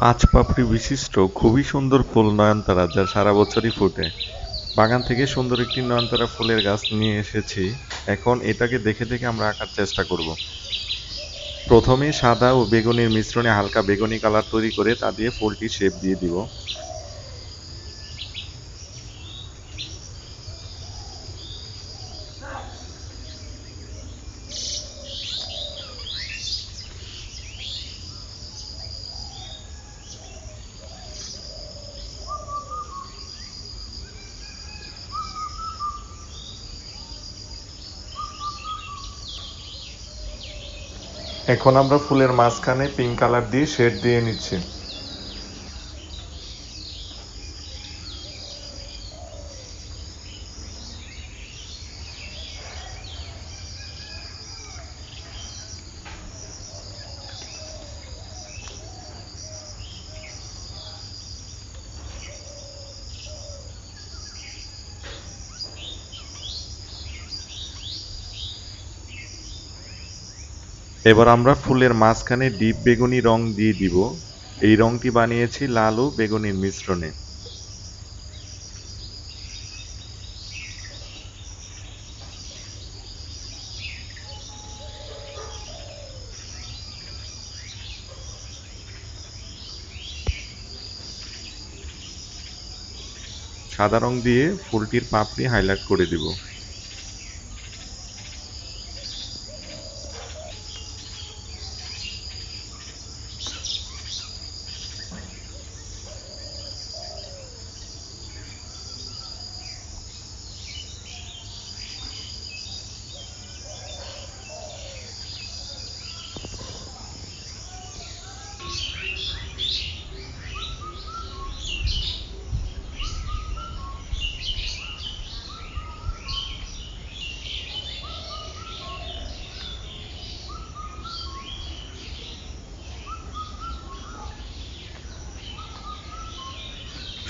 পাঁচ পাপড়ি বিশিষ্ট খুবই সুন্দর ফুল নয়নতারা, যা সারা বছরই ফোটে। বাগান থেকে সুন্দর একটি নয়নতারা ফুলের গাছ নিয়ে এসেছি। এখন এটাকে দেখে দেখে আমরা আঁকার চেষ্টা করব। প্রথমে সাদা ও বেগুনির মিশ্রণে হালকা বেগুনি কালার তৈরি করে তা দিয়ে ফুলটি শেপ দিয়ে দিব। এখন আমরা ফুলের মাঝখানে পিঙ্ক কালার দিয়ে শেড দিয়ে নিচ্ছি। এবার আমরা ফুলের মাঝখানে ডিপ বেগুনি রং দিয়ে দিব। এই রংটি বানিয়েছি লাল ও বেগুনির মিশ্রণে। সাদা রং দিয়ে ফুলটির পাপড়ি হাইলাইট করে দিব।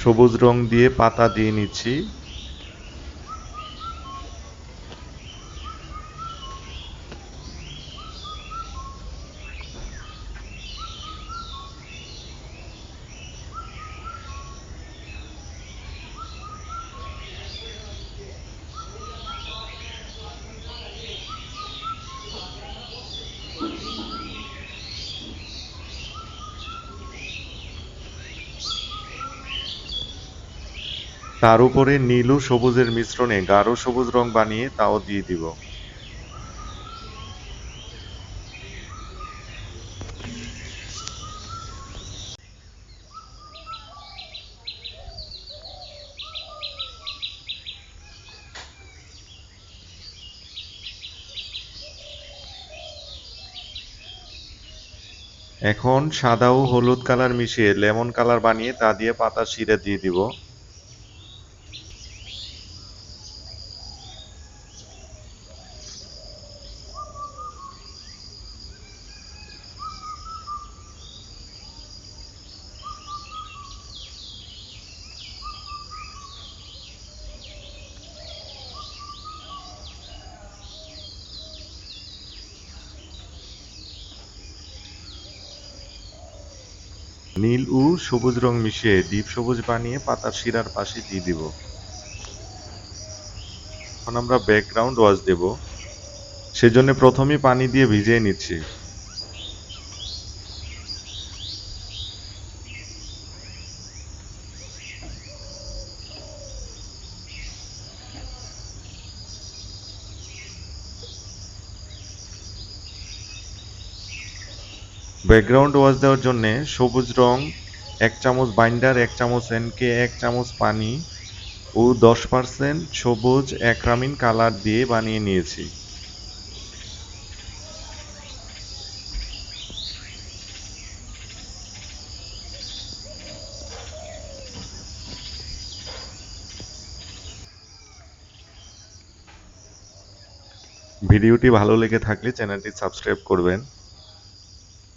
সবুজ রং দিয়ে পাতা দিয়ে নিচ্ছি। তার উপরে নীল ও সবুজের মিশ্রণে গাঢ় সবুজ রং বানিয়ে তাও দিয়ে দিব। এখন সাদা ও হলুদ কালার মিশিয়ে লেমন কালার বানিয়ে তা দিয়ে পাতার শিরা দিয়ে দিব। নীল ও সবুজ রং মিশিয়ে ডিপ সবুজ বানিয়ে পাতার শিরার পাশে দিয়ে দিব। এখন আমরা ব্যাকগ্রাউন্ড ওয়াশ দেব। সেজন্য প্রথমে পানি দিয়ে ভিজিয়ে নিচ্ছি। ব্যাকগ্রাউন্ড ওয়াশ দেওয়ার জন্য সবুজ রং 1 চামচ, বাইন্ডার 1 চামচ, এনকে 1 চামচ, পানি ও 10% সবুজ অ্যাক্রামিন কালার দিয়ে বানিয়ে নিয়েছি। ভিডিওটি ভালো লেগে থাকলে চ্যানেলটি সাবস্ক্রাইব করবেন।